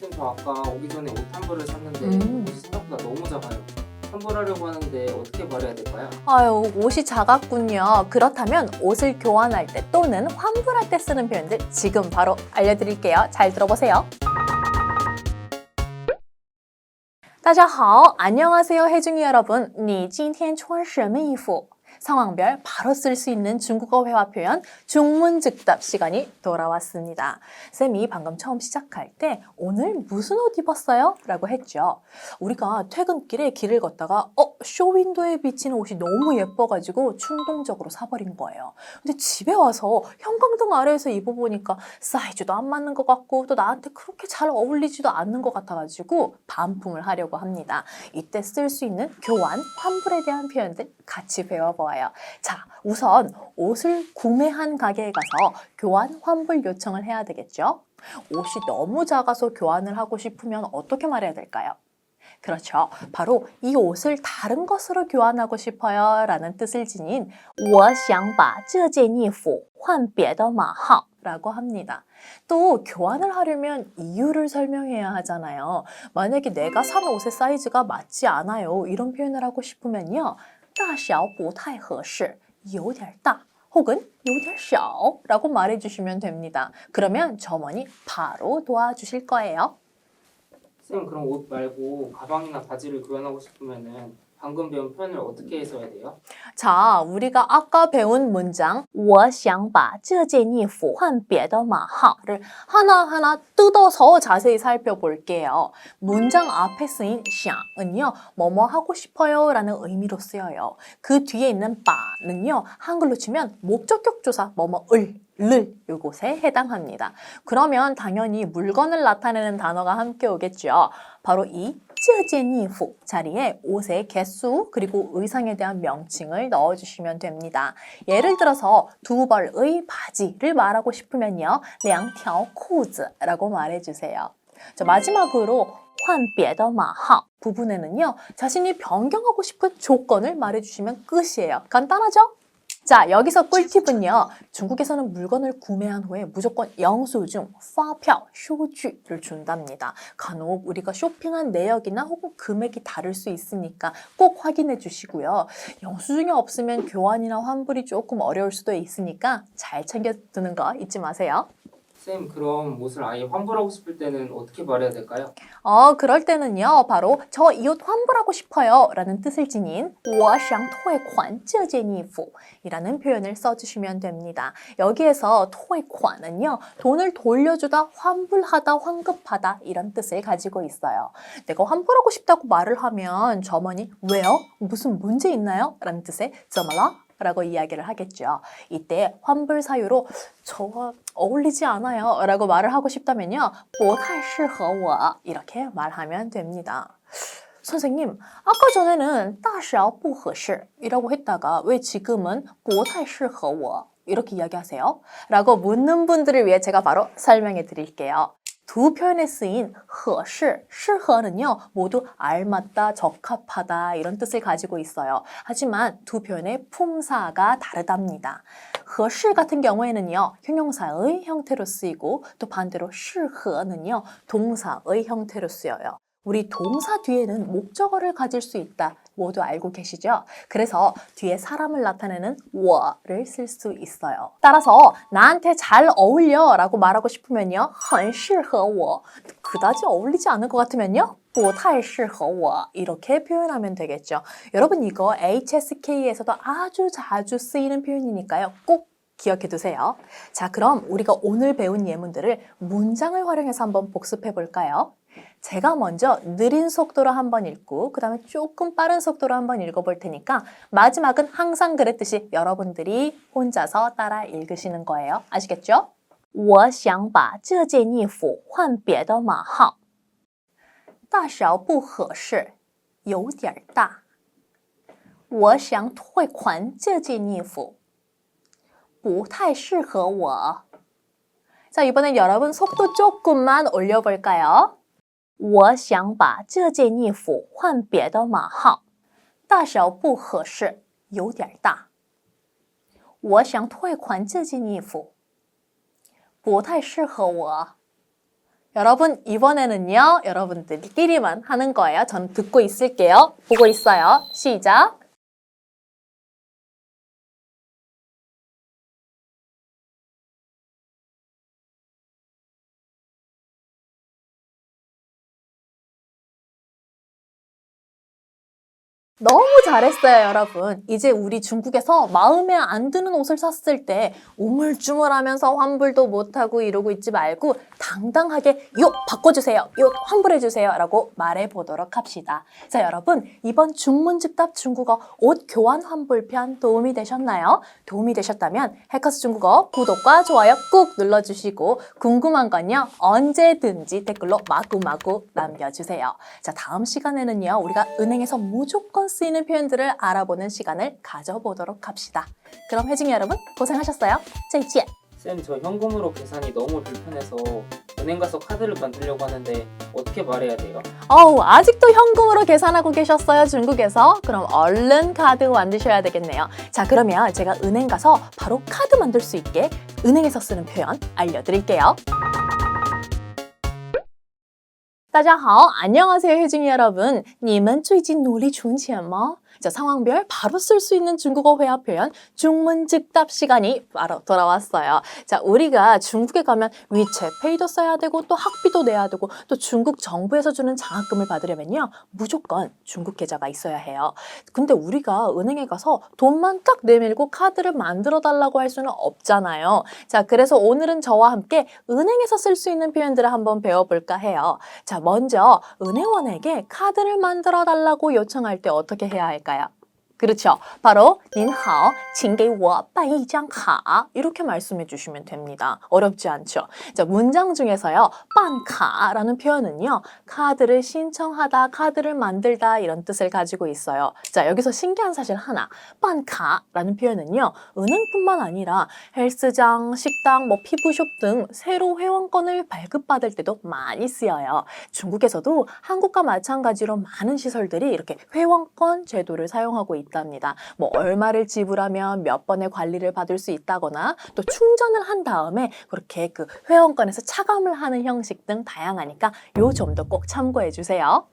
쌤, 저 아까 오기 전에 옷 한 벌을 샀는데 옷이 생각보다 너무 작아요. 환불하려고 하는데 어떻게 말해야 될까요? 아유, 옷이 작았군요. 그렇다면 옷을 교환할 때 또는 환불할 때 쓰는 표현들 지금 바로 알려드릴게요. 잘 들어보세요. 大家好, 안녕하세요, 혜중이 여러분. 你今天穿什么衣服? 상황별 바로 쓸 수 있는 중국어 회화 표현 중문즉답 시간이 돌아왔습니다. 쌤이 방금 처음 시작할 때 오늘 무슨 옷 입었어요? 라고 했죠. 우리가 퇴근길에 길을 걷다가 쇼윈도에 비치는 옷이 너무 예뻐가지고 충동적으로 사버린 거예요. 근데 집에 와서 형광등 아래에서 입어보니까 사이즈도 안 맞는 것 같고 또 나한테 그렇게 잘 어울리지도 않는 것 같아가지고 반품을 하려고 합니다. 이때 쓸 수 있는 교환, 환불에 대한 표현들 같이 배워보아요. 자, 우선 옷을 구매한 가게에 가서 교환, 환불 요청을 해야 되겠죠? 옷이 너무 작아서 교환을 하고 싶으면 어떻게 말해야 될까요? 그렇죠. 바로 이 옷을 다른 것으로 교환하고 싶어요 라는 뜻을 지닌 我想把这件衣服换别的码号 라고 합니다. 또 교환을 하려면 이유를 설명해야 하잖아요. 만약에 내가 산 옷의 사이즈가 맞지 않아요 이런 표현을 하고 싶으면요 大小不太合适有点大 혹은 有点小 라고 말해주시면 됩니다. 그러면 점원이 바로 도와주실 거예요. 쌤, 그럼 옷 말고 가방이나 바지를 교환하고 싶으면은 방금 배운 표현을 어떻게 써야 돼요? 자, 우리가 아까 배운 문장 我想把这件衣服换别的码号를 하나하나 뜯어서 자세히 살펴볼게요. 문장 앞에 쓰인 想은요, 뭐뭐 하고 싶어요 라는 의미로 쓰여요. 그 뒤에 있는 바는요, 한글로 치면 목적격 조사 뭐뭐을 를 이곳에 해당합니다. 그러면 당연히 물건을 나타내는 단어가 함께 오겠죠. 바로 이 这件衣服 자리에 옷의 개수 그리고 의상에 대한 명칭을 넣어주시면 됩니다. 예를 들어서 두 벌의 바지를 말하고 싶으면요 两条裤子 라고 말해주세요. 자, 마지막으로 换别的码号 부분에는요 자신이 변경하고 싶은 조건을 말해주시면 끝이에요. 간단하죠? 자, 여기서 꿀팁은요. 중국에서는 물건을 구매한 후에 무조건 영수증, 发票, 쇼주를 준답니다. 간혹 우리가 쇼핑한 내역이나 혹은 금액이 다를 수 있으니까 꼭 확인해 주시고요. 영수증이 없으면 교환이나 환불이 조금 어려울 수도 있으니까 잘 챙겨두는 거 잊지 마세요. 쌤, 그럼 옷을 아예 환불하고 싶을 때는 어떻게 말해야 될까요? 그럴 때는요. 바로 저 이 옷 환불하고 싶어요 라는 뜻을 지닌 我想退款这件衣服 이라는 표현을 써주시면 됩니다. 여기에서 退款은요. 돈을 돌려주다, 환불하다, 환급하다 이런 뜻을 가지고 있어요. 내가 환불하고 싶다고 말을 하면 점원이 왜요? 무슨 문제 있나요? 라는 뜻의 怎么了? 라고 이야기를 하겠죠. 이때 환불 사유로 저와 어울리지 않아요 라고 말을 하고 싶다면요 不太适合我 이렇게 말하면 됩니다. 선생님, 아까 전에는 大小不合适 이라고 했다가 왜 지금은 不太适合我 이렇게 이야기하세요? 라고 묻는 분들을 위해 제가 바로 설명해 드릴게요. 두 표현에 쓰인 合适, 适合는요 모두 알맞다, 적합하다 이런 뜻을 가지고 있어요. 하지만 두 표현의 품사가 다르답니다. 合适 같은 경우에는요 형용사의 형태로 쓰이고 또 반대로 适合는요 동사의 형태로 쓰여요. 우리 동사 뒤에는 목적어를 가질 수 있다. 모두 알고 계시죠? 그래서 뒤에 사람을 나타내는 我를 쓸 수 있어요. 따라서 나한테 잘 어울려 라고 말하고 싶으면요 很适合我 그다지 어울리지 않을 것 같으면요 不太适合我 이렇게 표현하면 되겠죠. 여러분 이거 HSK에서도 아주 자주 쓰이는 표현이니까요. 꼭 기억해 두세요. 자, 그럼 우리가 오늘 배운 예문들을 문장을 활용해서 한번 복습해 볼까요? 제가 먼저 느린 속도로 한번 읽고 그 다음에 조금 빠른 속도로 한번 읽어볼 테니까 마지막은 항상 그랬듯이 여러분들이 혼자서 따라 읽으시는 거예요. 아시겠죠? 我想把这件衣服换别的码号大小不合适有点大我想退款这件衣服不太适合我 자, 이번엔 여러분 속도 조금만 올려볼까요? 我想把这件衣服换别的码号大小不合适有点大我想退款这件衣服不太适合我 여러분 이번에는요 여러분들끼리만 하는 거예요. 저는 듣고 있을게요. 보고 있어요. 시작. 너무 잘했어요, 여러분. 이제 우리 중국에서 마음에 안 드는 옷을 샀을 때 우물쭈물하면서 환불도 못하고 이러고 있지 말고 당당하게 요 바꿔주세요, 요 환불해주세요 라고 말해보도록 합시다. 자, 여러분 이번 중문즉답 중국어 옷 교환 환불편 도움이 되셨나요? 도움이 되셨다면 해커스 중국어 구독과 좋아요 꾹 눌러주시고 궁금한 건요 언제든지 댓글로 마구마구 남겨주세요. 자, 다음 시간에는요 우리가 은행에서 무조건 쓰이는 표현들을 알아보는 시간을 가져보도록 합시다. 그럼 혜진이 여러분 고생하셨어요. 再见. 쌤, 저 현금으로 계산이 너무 불편해서 은행 가서 카드를 만들려고 하는데 어떻게 말해야 돼요? 아직도 현금으로 계산하고 계셨어요, 중국에서? 그럼 얼른 카드 만드셔야 되겠네요. 자, 그러면 제가 은행 가서 바로 카드 만들 수 있게 은행에서 쓰는 표현 알려드릴게요. 大家好, 안녕하세요, 혜진이 여러분. 你们最近努力存钱吗? 자, 상황별 바로 쓸 수 있는 중국어 회화 표현 중문즉답 시간이 바로 돌아왔어요. 자, 우리가 중국에 가면 위챗페이도 써야 되고 또 학비도 내야 되고 또 중국 정부에서 주는 장학금을 받으려면요 무조건 중국 계좌가 있어야 해요. 근데 우리가 은행에 가서 돈만 딱 내밀고 카드를 만들어 달라고 할 수는 없잖아요. 자, 그래서 오늘은 저와 함께 은행에서 쓸 수 있는 표현들을 한번 배워볼까 해요. 자, 먼저 은행원에게 카드를 만들어 달라고 요청할 때 어떻게 해야 할까요? 그렇죠. 바로 您好, 请给我办一张卡 이렇게 말씀해 주시면 됩니다. 어렵지 않죠? 자, 문장 중에서요. 办卡라는 표현은요. 카드를 신청하다, 카드를 만들다 이런 뜻을 가지고 있어요. 자, 여기서 신기한 사실 하나. 办卡라는 표현은요. 은행뿐만 아니라 헬스장, 식당, 피부숍 등 새로 회원권을 발급받을 때도 많이 쓰여요. 중국에서도 한국과 마찬가지로 많은 시설들이 이렇게 회원권 제도를 사용하고 있답니다. 얼마를 지불하면 몇 번의 관리를 받을 수 있다거나 또 충전을 한 다음에 그렇게 그 회원권에서 차감을 하는 형식 등 다양하니까 요 점도 꼭 참고해 주세요.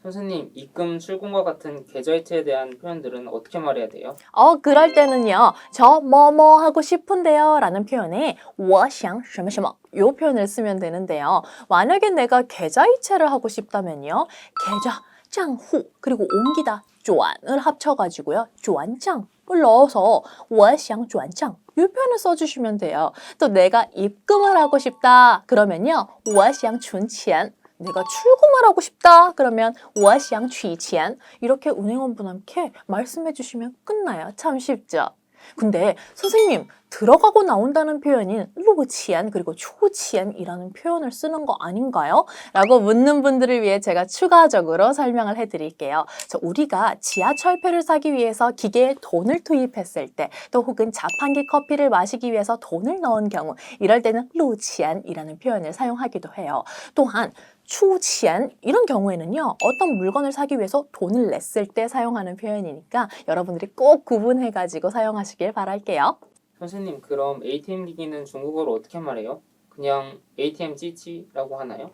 선생님, 입금, 출금과 같은 계좌이체에 대한 표현들은 어떻게 말해야 돼요? 그럴 때는요. 저 뭐뭐 하고 싶은데요 라는 표현에 我想什么什么 요 표현을 쓰면 되는데요. 만약에 내가 계좌이체를 하고 싶다면요. 계좌, 账户 그리고 옮기다, 转을 합쳐가지고요. 转账을 넣어서 我想转账 이 표현을 써주시면 돼요. 또 내가 입금을 하고 싶다 그러면요. 我想存钱 내가 출금을 하고 싶다 그러면 我想取钱 이렇게 은행원분께 말씀해 주시면 끝나요. 참 쉽죠? 근데 선생님 들어가고 나온다는 표현인 入钱 그리고 出钱이라는 표현을 쓰는 거 아닌가요? 라고 묻는 분들을 위해 제가 추가적으로 설명을 해드릴게요. 우리가 지하철표를 사기 위해서 기계에 돈을 투입했을 때 또 혹은 자판기 커피를 마시기 위해서 돈을 넣은 경우 이럴 때는 入钱이라는 표현을 사용하기도 해요. 또한 出钱 이런 경우에는요. 어떤 물건을 사기 위해서 돈을 냈을 때 사용하는 표현이니까 여러분들이 꼭 구분해가지고 사용하시길 바랄게요. 선생님, 그럼 ATM 기기는 중국어로 어떻게 말해요? 그냥 ATM 찌찌라고 하나요?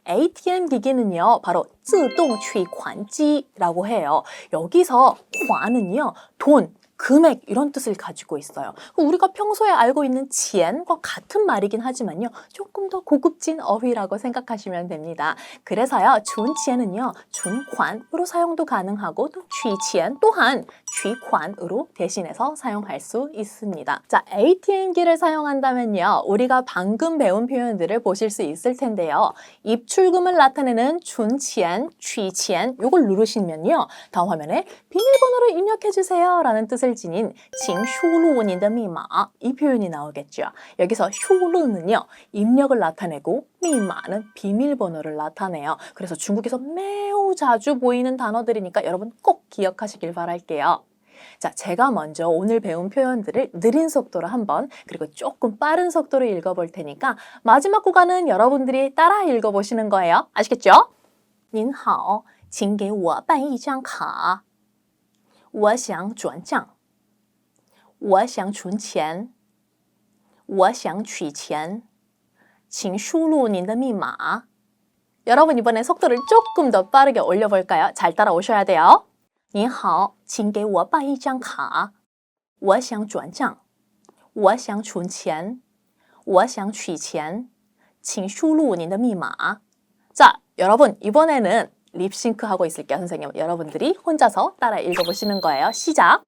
ATM 기기는요. 바로 自动取款机라고 해요. 여기서 款은요. 돈, 금액 이런 뜻을 가지고 있어요. 우리가 평소에 알고 있는 钱과 같은 말이긴 하지만요. 조금 더 고급진 어휘라고 생각하시면 됩니다. 그래서요. 存钱은요. 存款으로 사용도 가능하고 또 取钱 또한 取款으로 대신해서 사용할 수 있습니다. 자, ATM기를 사용한다면요. 우리가 방금 배운 표현들을 보실 수 있을 텐데요. 입출금을 나타내는 存钱, 取钱 요걸 누르시면요. 다음 화면에 비밀번호를 입력해주세요 라는 뜻을 지닌 请输入您的密码 이 표현이 나오겠죠. 여기서 输入는요. 입력을 나타내고 密码는 비밀번호를 나타내요. 그래서 중국에서 매우 자주 보이는 단어들이니까 여러분 꼭 기억하시길 바랄게요. 자, 제가 먼저 오늘 배운 표현들을 느린 속도로 한번 그리고 조금 빠른 속도로 읽어볼 테니까 마지막 구간은 여러분들이 따라 읽어보시는 거예요. 아시겠죠? 您好, 请给我办一张卡我想转账我想存钱我想取钱请输入您的密码. 여러분 이번엔 속도를 조금 더 빠르게 올려볼까요? 잘 따라오셔야 돼요. 您好,请给我办一张卡.我想转账.我想存钱.我想取钱.请输入您的密码. 자, 여러분 이번에는 립싱크 하고 있을게요. 선생님, 여러분들이 혼자서 따라 읽어보시는 거예요. 시작!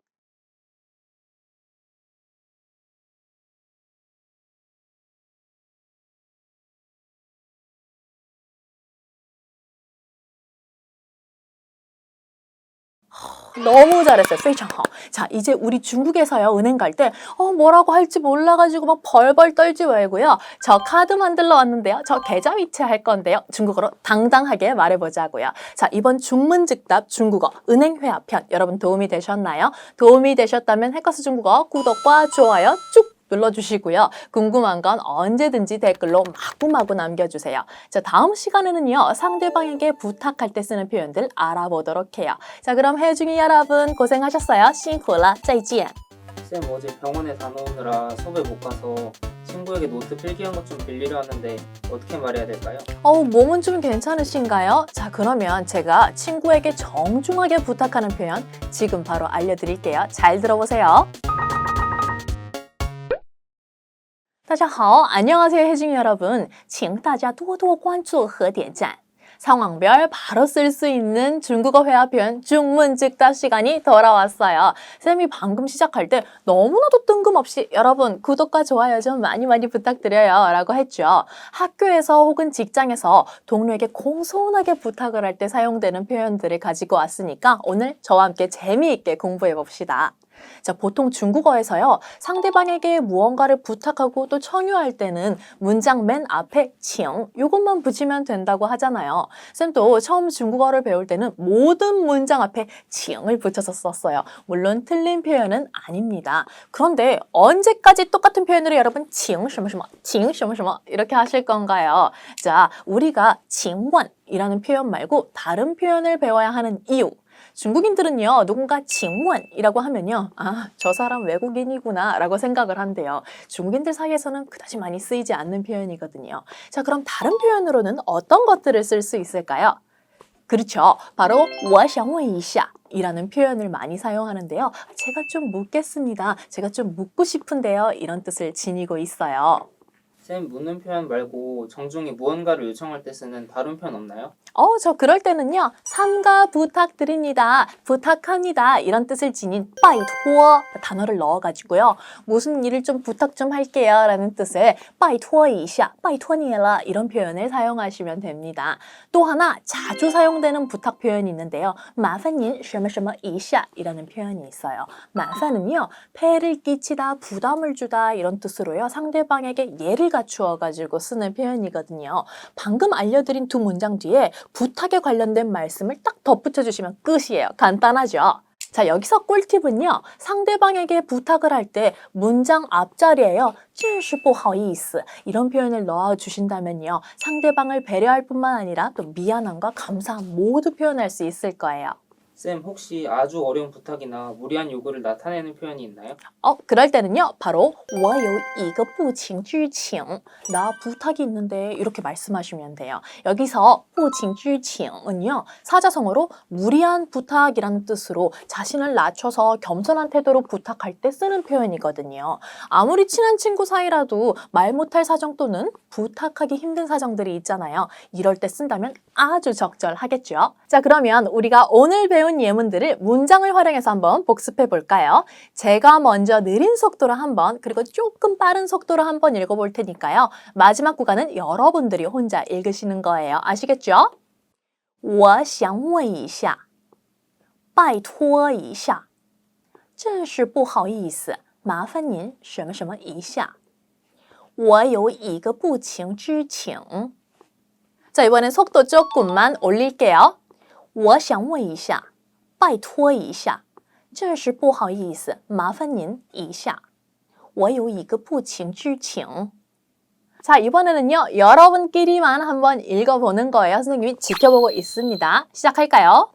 너무 잘했어요. 非常好. 자, 이제 우리 중국에서요, 은행 갈 때 뭐라고 할지 몰라가지고 막 벌벌 떨지 말고요. 저 카드 만들러 왔는데요. 저 계좌 이체할 건데요. 중국어로 당당하게 말해보자고요. 자, 이번 중문즉답 중국어 은행회화 편 여러분 도움이 되셨나요? 도움이 되셨다면 해커스 중국어 구독과 좋아요 쭉 눌러주시고요. 궁금한 건 언제든지 댓글로 마구마구 남겨주세요. 자, 다음 시간에는요, 상대방에게 부탁할 때 쓰는 표현들 알아보도록 해요. 자, 그럼 혜중이 여러분 고생하셨어요. 辛苦了,再见. 쌤 어제 병원에 다녀오느라 수업에 못 가서 친구에게 노트 필기한 것 좀 빌리려 하는데 어떻게 말해야 될까요? 몸은 좀 괜찮으신가요? 자, 그러면 제가 친구에게 정중하게 부탁하는 표현 지금 바로 알려드릴게요. 잘 들어보세요. 大家好, 안녕하세요 혜중이 여러분. 请大家多多关注和点赞. 상황별 바로 쓸 수 있는 중국어 회화 표현 중문즉답 시간이 돌아왔어요. 쌤이 방금 시작할 때 너무나도 뜬금없이 여러분 구독과 좋아요 좀 많이 부탁드려요 라고 했죠. 학교에서 혹은 직장에서 동료에게 공손하게 부탁을 할 때 사용되는 표현들을 가지고 왔으니까 오늘 저와 함께 재미있게 공부해 봅시다. 자, 보통 중국어에서요, 상대방에게 무언가를 부탁하고 또 청유할 때는 문장 맨 앞에 请 이것만 붙이면 된다고 하잖아요. 쌤도 처음 중국어를 배울 때는 모든 문장 앞에 请을 붙여서 썼어요. 물론 틀린 표현은 아닙니다. 그런데 언제까지 똑같은 표현으로 여러분 请什么什么 请什么什么 이렇게 하실 건가요? 자, 우리가 请问이라는 표현 말고 다른 표현을 배워야 하는 이유. 중국인들은요, 누군가 请问이라고 하면요, 저 사람 외국인이구나 라고 생각을 한대요. 중국인들 사이에서는 그다지 많이 쓰이지 않는 표현이거든요. 자, 그럼 다른 표현으로는 어떤 것들을 쓸 수 있을까요? 그렇죠. 바로 我想问一下 이라는 표현을 많이 사용하는데요. 제가 좀 묻겠습니다. 제가 좀 묻고 싶은데요. 이런 뜻을 지니고 있어요. 쌤 묻는 표현 말고 정중히 무언가를 요청할 때 쓰는 다른 표현 없나요? 저 그럴 때는요. 삼가 부탁드립니다. 부탁합니다. 이런 뜻을 지닌 拜托 단어를 넣어가지고요. 무슨 일을 좀 부탁 좀 할게요 라는 뜻의 拜托一下, 拜托你了 이런 표현을 사용하시면 됩니다. 또 하나 자주 사용되는 부탁 표현이 있는데요. 麻烦您什么什么一下 이라는 표현이 있어요. 麻烦은요. 폐를 끼치다, 부담을 주다 이런 뜻으로요. 상대방에게 예를 갖추어가지고 쓰는 표현이거든요. 방금 알려드린 두 문장 뒤에 부탁에 관련된 말씀을 딱 덧붙여 주시면 끝이에요. 간단하죠? 자, 여기서 꿀팁은요. 상대방에게 부탁을 할 때 문장 앞자리에요. 真是不好意思 이런 표현을 넣어주신다면요. 상대방을 배려할 뿐만 아니라 또 미안함과 감사함 모두 표현할 수 있을 거예요. 쌤 혹시 아주 어려운 부탁이나 무리한 요구를 나타내는 표현이 있나요? 그럴 때는요. 바로 我有一个不情之请 나 부탁이 있는데 이렇게 말씀하시면 돼요. 여기서 不情之请은요. 사자성어로 무리한 부탁이라는 뜻으로 자신을 낮춰서 겸손한 태도로 부탁할 때 쓰는 표현이거든요. 아무리 친한 친구 사이라도 말 못할 사정 또는 부탁하기 힘든 사정들이 있잖아요. 이럴 때 쓴다면 아주 적절하겠죠. 자, 그러면 우리가 오늘 배운 예문들을 문장을 활용해서 한번 복습해 볼까요? 제가 먼저 느린 속도로 한번 그리고 조금 빠른 속도로 한번 읽어볼 테니까요. 마지막 구간은 여러분들이 혼자 읽으시는 거예요. 아시겠죠? 我想问一下拜托一下真是不好意思麻烦您什么什么一下我有一个不情之请 자, 이번엔 속도 조금만 올릴게요. 我想问一下拜托一下真是不好意思麻烦您一下我有一个不情之请 자, 이번에는요. 여러분끼리만 한번 읽어보는 거예요. 선생님이 지켜보고 있습니다. 시작할까요?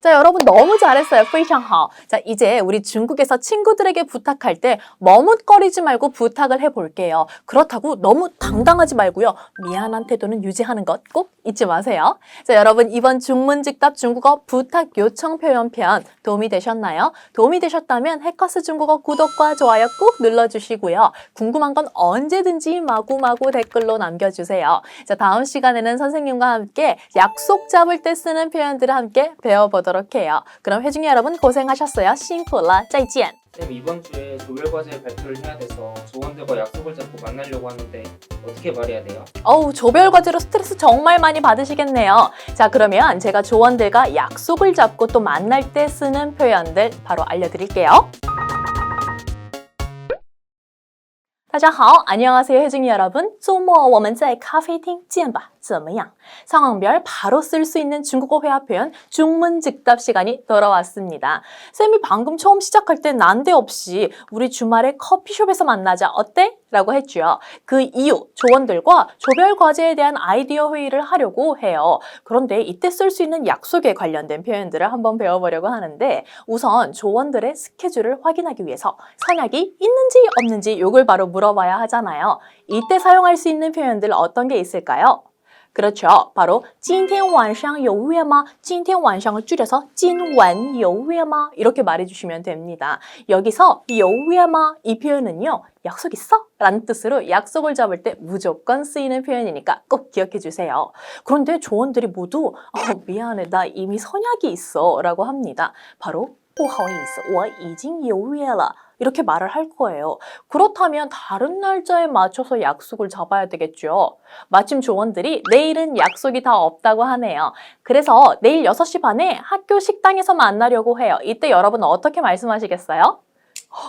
자, 여러분 너무 잘했어요. 非常好. 자, 이제 우리 중국에서 친구들에게 부탁할 때 머뭇거리지 말고 부탁을 해볼게요. 그렇다고 너무 당당하지 말고요. 미안한 태도는 유지하는 것 꼭 잊지 마세요. 자, 여러분 이번 중문즉답 중국어 부탁 요청 표현편 도움이 되셨나요? 도움이 되셨다면 해커스 중국어 구독과 좋아요 꼭 눌러주시고요. 궁금한 건 언제든지 마구마구 댓글로 남겨주세요. 자, 다음 시간에는 선생님과 함께 약속 잡을 때 쓰는 표현들을 함께 배워보도록 해요. 그럼 혜중이 여러분 고생하셨어요. 辛苦了，再见. 쌤, 이번 주에 조별 과제 발표를 해야 돼서 조원들과 약속을 잡고 만나려고 하는데 어떻게 말해야 돼요? 어우, 조별 과제로 스트레스 정말 많이 받으시겠네요. 자, 그러면 제가 조원들과 약속을 잡고 또 만날 때 쓰는 표현들 바로 알려드릴게요. 大家好, 안녕하세요, 혜중이 여러분. 周末我们在咖啡厅见吧怎么样? 상황별 바로 쓸 수 있는 중국어 회화 표현 중문즉답 시간이 돌아왔습니다. 쌤이 방금 처음 시작할 때 난데없이 우리 주말에 커피숍에서 만나자 어때? 라고 했죠. 그 이유, 조원들과 조별 과제에 대한 아이디어 회의를 하려고 해요. 그런데 이때 쓸 수 있는 약속에 관련된 표현들을 한번 배워보려고 하는데 우선 조원들의 스케줄을 확인하기 위해서 선약이 있는지 없는지 이걸 바로 물어봐야 하잖아요. 이때 사용할 수 있는 표현들 어떤 게 있을까요? 그렇죠. 바로 今天晚上有约吗? 今天晚上을 줄여서 今晚有约吗? 이렇게 말해주시면 됩니다. 여기서 有约吗? 이 표현은요. 약속 있어? 라는 뜻으로 약속을 잡을 때 무조건 쓰이는 표현이니까 꼭 기억해 주세요. 그런데 조원들이 모두 미안해, 나 이미 선약이 있어 라고 합니다. 바로 不好意思,我已经有约了. 이렇게 말을 할 거예요. 그렇다면 다른 날짜에 맞춰서 약속을 잡아야 되겠죠. 마침 조원들이 내일은 약속이 다 없다고 하네요. 그래서 내일 6시 반에 학교 식당에서 만나려고 해요. 이때 여러분 어떻게 말씀하시겠어요?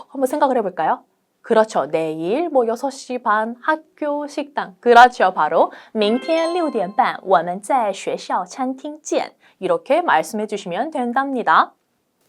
한번 생각을 해볼까요? 그렇죠. 내일 6시 반 학교 식당. 그렇죠. 바로 明天6点半我们在学校餐厅见. 이렇게 말씀해 주시면 된답니다.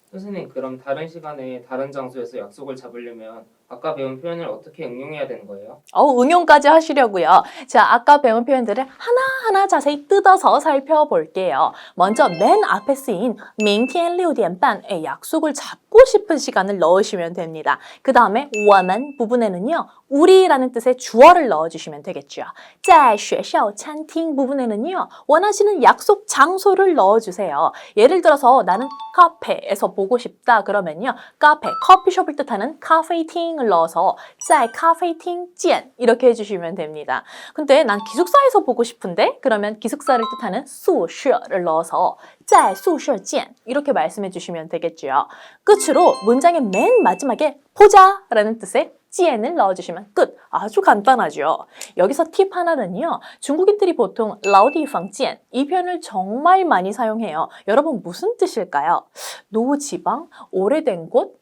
선생님, 그럼 다른 시간에 다른 장소에서 약속을 잡으려면 아까 배운 표현을 어떻게 응용해야 되는 거예요? 응용까지 하시려고요. 자, 아까 배운 표현들을 하나하나 자세히 뜯어서 살펴볼게요. 먼저 맨 앞에 쓰인 明天6点半의 약속을 잡고 싶은 시간을 넣으시면 됩니다. 그 다음에 我们 부분에는요. 우리라는 뜻의 주어를 넣어주시면 되겠죠. 在学校餐厅 부분에는요. 원하시는 약속 장소를 넣어주세요. 예를 들어서 나는 카페에서 보고 싶다 그러면요. 카페, 커피숍을 뜻하는 咖啡厅을 넣어서 在咖啡厅见 이렇게 해주시면 됩니다. 근데 난 기숙사에서 보고 싶은데 그러면 기숙사를 뜻하는 宿舍를 넣어서 在宿舍见 이렇게 말씀해 주시면 되겠죠. 끝으로 문장의 맨 마지막에 보자 라는 뜻의 见을 넣어주시면 끝. 아주 간단하죠. 여기서 팁 하나는요. 중국인들이 보통 老地方见 이 표현을 정말 많이 사용해요. 여러분 무슨 뜻일까요? 노지방, 오래된 곳,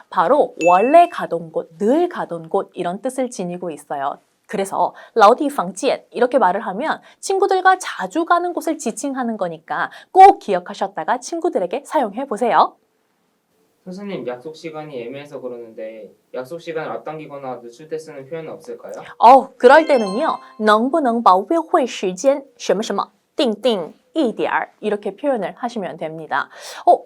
바로 원래 가던 곳, 늘 가던 곳 이런 뜻을 지니고 있어요. 그래서 老地方见 이렇게 말을 하면 친구들과 자주 가는 곳을 지칭하는 거니까 꼭 기억하셨다가 친구들에게 사용해 보세요. 선생님, 약속 시간이 애매해서 그러는데 약속 시간을 앞당기거나 늦출 때 쓰는 표현은 없을까요? 그럴 때는요. 能不能把约会时间什么什么定定一点 이렇게 표현을 하시면 됩니다.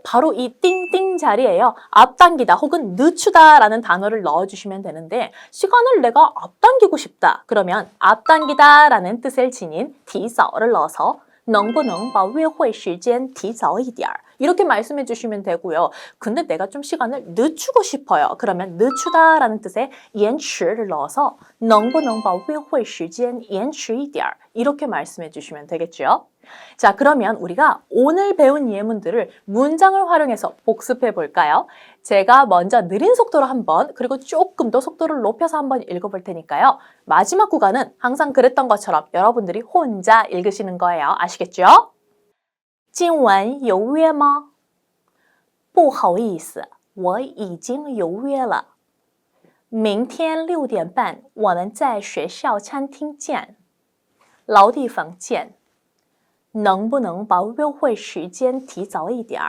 바로 이 띵띵 자리에요. 앞당기다 혹은 늦추다 라는 단어를 넣어주시면 되는데 시간을 내가 앞당기고 싶다. 그러면 앞당기다 라는 뜻을 지닌 提早를 넣어서 能不能把约会时间提早一点 이렇게 말씀해 주시면 되고요. 근데 내가 좀 시간을 늦추고 싶어요. 그러면 늦추다 라는 뜻의 延迟를 넣어서 能不能把约会时间延迟一点 이렇게 말씀해 주시면 되겠죠. 자, 그러면 우리가 오늘 배운 예문들을 문장을 활용해서 복습해 볼까요? 제가 먼저 느린 속도로 한번 그리고 조금 더 속도를 높여서 한번 읽어볼 테니까요. 마지막 구간은 항상 그랬던 것처럼 여러분들이 혼자 읽으시는 거예요. 아시겠죠? 今晚有约吗?不好意思,我已经有约了. 明天6点半我们在学校餐厅见. 老地方见. 能不能把约会时间提早一点?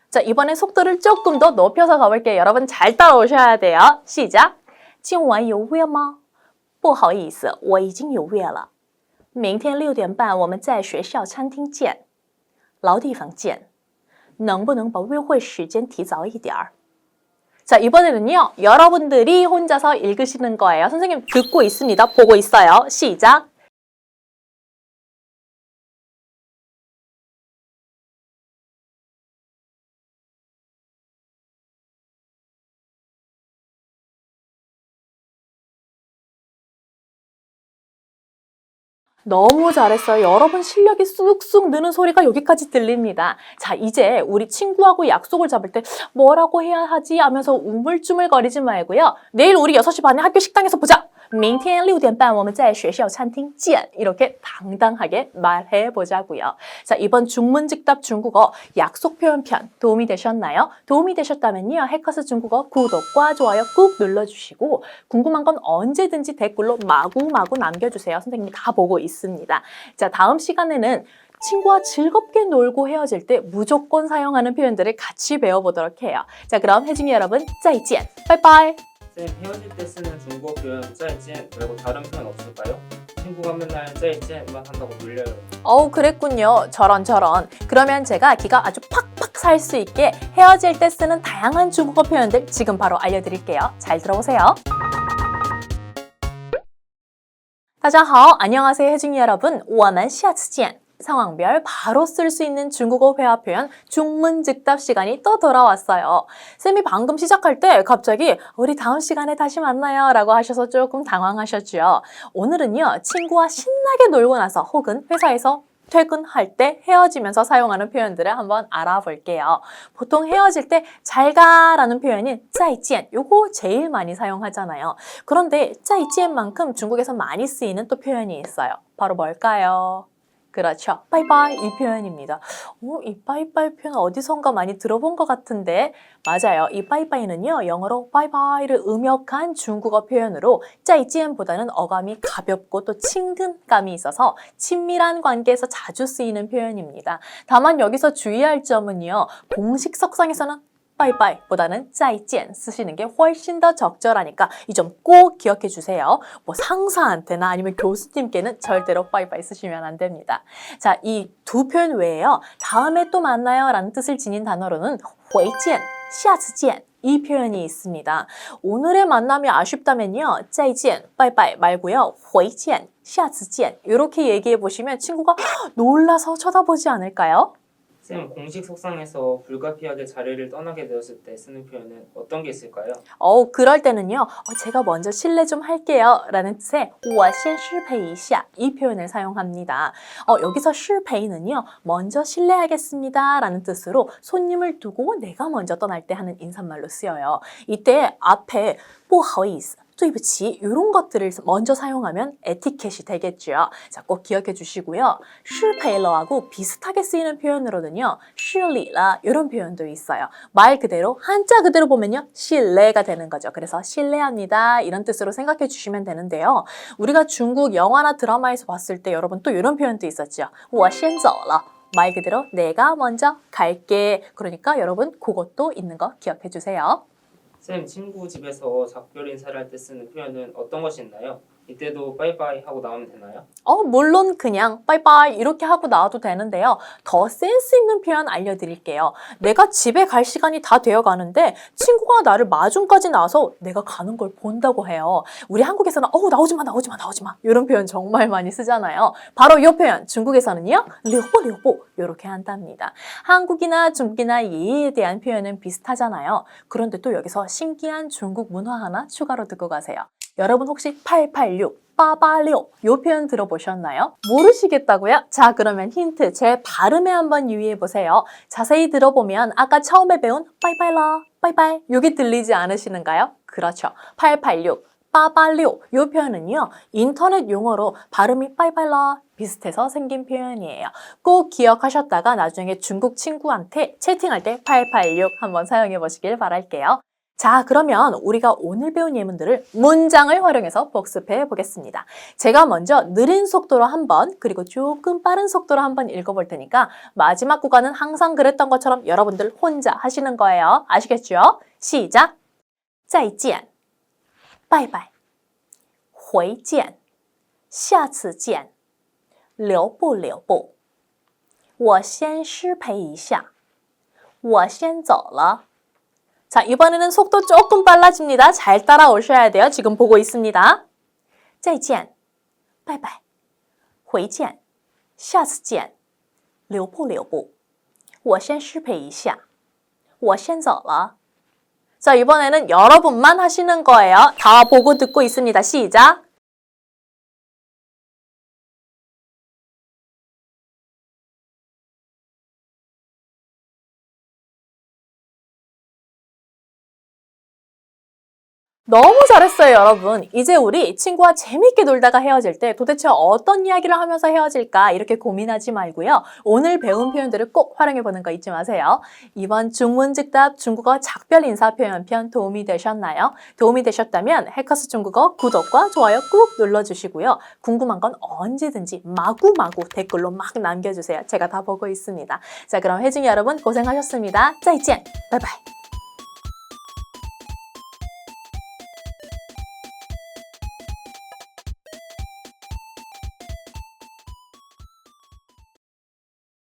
자, 이번에 속도를 조금 더 높여서 가볼게요. 여러분 잘 따라오셔야 돼요. 시작! 今晚有约吗?不好意思,我已经有约了. 明天6点半我们在学校餐厅见. 老地方见.能不能把约会时间提早一点儿? 자, 이번에는요. 여러분들이 혼자서 읽으시는 거예요. 선생님 듣고 있습니다. 보고 있어요. 시작! 너무 잘했어요. 여러분 실력이 쑥쑥 느는 소리가 여기까지 들립니다. 자, 이제 우리 친구하고 약속을 잡을 때 뭐라고 해야 하지 하면서 우물쭈물거리지 말고요. 내일 우리 6시 반에 학교 식당에서 보자. 明天6点半我们在学校餐厅见. 이렇게 당당하게 말해보자고요. 자, 이번 중문즉답 중국어 약속 표현 편 도움이 되셨나요? 도움이 되셨다면요. 해커스 중국어 구독과 좋아요 꾹 눌러주시고 궁금한 건 언제든지 댓글로 마구마구 남겨주세요. 선생님이 다 보고 있습니다. 자, 다음 시간에는 친구와 즐겁게 놀고 헤어질 때 무조건 사용하는 표현들을 같이 배워보도록 해요. 자, 그럼 혜진이 여러분, 再见, 바이바이. 쌤, 헤어질 때 쓰는 중국어 표현 再见 말고 다른 표현 없을까요? 친구가 맨날 再见만 한다고 놀려요. 그랬군요. 저런. 그러면 제가 기가 아주 팍팍 살 수 있게 헤어질 때 쓰는 다양한 중국어 표현들 지금 바로 알려드릴게요. 잘 들어보세요. 大家好, 안녕하세요 혜진이 여러분. 我们下次见. 상황별 바로 쓸 수 있는 중국어 회화 표현 중문즉답 시간이 또 돌아왔어요. 쌤이 방금 시작할 때 갑자기 우리 다음 시간에 다시 만나요 라고 하셔서 조금 당황하셨죠. 오늘은요, 친구와 신나게 놀고 나서 혹은 회사에서 퇴근할 때 헤어지면서 사용하는 표현들을 한번 알아볼게요. 보통 헤어질 때 잘가 라는 표현인 再见, 요거 제일 많이 사용하잖아요. 그런데 再见만큼 중국에서 많이 쓰이는 또 표현이 있어요. 바로 뭘까요? 그렇죠. 빠이빠이 이 표현입니다. 이 빠이빠이 표현 어디선가 많이 들어본 것 같은데 맞아요. 이 빠이빠이는요. 영어로 빠이빠이를 음역한 중국어 표현으로 再见보다는 어감이 가볍고 또 친근감이 있어서 친밀한 관계에서 자주 쓰이는 표현입니다. 다만 여기서 주의할 점은요. 공식 석상에서는 빠이빠이 보다는 再见 쓰시는 게 훨씬 더 적절하니까 이 점 꼭 기억해 주세요. 뭐 상사한테나 아니면 교수님께는 절대로 빠이빠이 쓰시면 안 됩니다. 자, 이 두 표현 외에요. 다음에 또 만나요 라는 뜻을 지닌 단어로는 回见, 下次见이 표현이 있습니다. 오늘의 만남이 아쉽다면요. 再见, 빠이빠이 말고요. 回见, 下次见 이렇게 얘기해 보시면 친구가 놀라서 쳐다보지 않을까요? 쌤, 공식 속상에서 불가피하게 자리를 떠나게 되었을 때 쓰는 표현은 어떤 게 있을까요? 그럴 때는요. 제가 먼저 실례 좀 할게요 라는 뜻의 我先失陪一下 이 표현을 사용합니다. 여기서 失陪는요. 먼저 실례하겠습니다 라는 뜻으로 손님을 두고 내가 먼저 떠날 때 하는 인사말로 쓰여요. 이때 앞에 不好意思 对不起 이런 것들을 먼저 사용하면 에티켓이 되겠죠. 자, 꼭 기억해 주시고요. 失陪了하고 비슷하게 쓰이는 표현으로는요. 失礼了 이런 표현도 있어요. 말 그대로 한자 그대로 보면요. 실례가 되는 거죠. 그래서 실례합니다 이런 뜻으로 생각해 주시면 되는데요. 우리가 중국 영화나 드라마에서 봤을 때 여러분 또 이런 표현도 있었죠. 我先走了 말 그대로 내가 먼저 갈게. 그러니까 여러분 그것도 있는 거 기억해 주세요. 쌤, 친구 집에서 작별 인사를 할 때 쓰는 표현은 어떤 것이 있나요? 이때도 빠이빠이 하고 나오면 되나요? 물론 그냥 빠이빠이 이렇게 하고 나와도 되는데요. 더 센스 있는 표현 알려드릴게요. 내가 집에 갈 시간이 다 되어 가는데 친구가 나를 마중까지 나와서 내가 가는 걸 본다고 해요. 우리 한국에서는 나오지 마 이런 표현 정말 많이 쓰잖아요. 바로 이 표현 중국에서는요. 留步 이렇게 한답니다. 한국이나 중국이나 예의에 대한 표현은 비슷하잖아요. 그런데 또 여기서 신기한 중국 문화 하나 추가로 듣고 가세요. 여러분 혹시 886, 886 이 표현 들어보셨나요? 모르시겠다고요? 자, 그러면 힌트, 제 발음에 한번 유의해 보세요. 자세히 들어보면 아까 처음에 배운 빠이빠이라, 빠이빠이 여기 들리지 않으시는가요? 그렇죠. 886, 886 이 표현은요. 인터넷 용어로 발음이 빠이빠이라 비슷해서 생긴 표현이에요. 꼭 기억하셨다가 나중에 중국 친구한테 채팅할 때 886 한번 사용해 보시길 바랄게요. 자, 그러면 우리가 오늘 배운 예문들을 문장을 활용해서 복습해 보겠습니다. 제가 먼저 느린 속도로 한번 그리고 조금 빠른 속도로 한번 읽어볼 테니까 마지막 구간은 항상 그랬던 것처럼 여러분들 혼자 하시는 거예요. 아시겠죠? 시작! 再见 拜拜 回见下次见留步我先失陪一下我先走了. 자, 이번에는 속도 조금 빨라집니다. 잘 따라오셔야 돼요. 지금 보고 있습니다. 再见, 拜拜, 回见, 下次见, 留步留步, 我先失陪一下, 我先走了. 자, 이번에는 여러분만 하시는 거예요. 다 보고 듣고 있습니다. 시작. 너무 잘했어요, 여러분. 이제 우리 친구와 재밌게 놀다가 헤어질 때 도대체 어떤 이야기를 하면서 헤어질까 이렇게 고민하지 말고요. 오늘 배운 표현들을 꼭 활용해보는 거 잊지 마세요. 이번 중문즉답 중국어 작별 인사 표현편 도움이 되셨나요? 도움이 되셨다면 해커스 중국어 구독과 좋아요 꾹 눌러주시고요. 궁금한 건 언제든지 마구마구 댓글로 막 남겨주세요. 제가 다 보고 있습니다. 자, 그럼 혜진이 여러분 고생하셨습니다. 再见, 바이바이.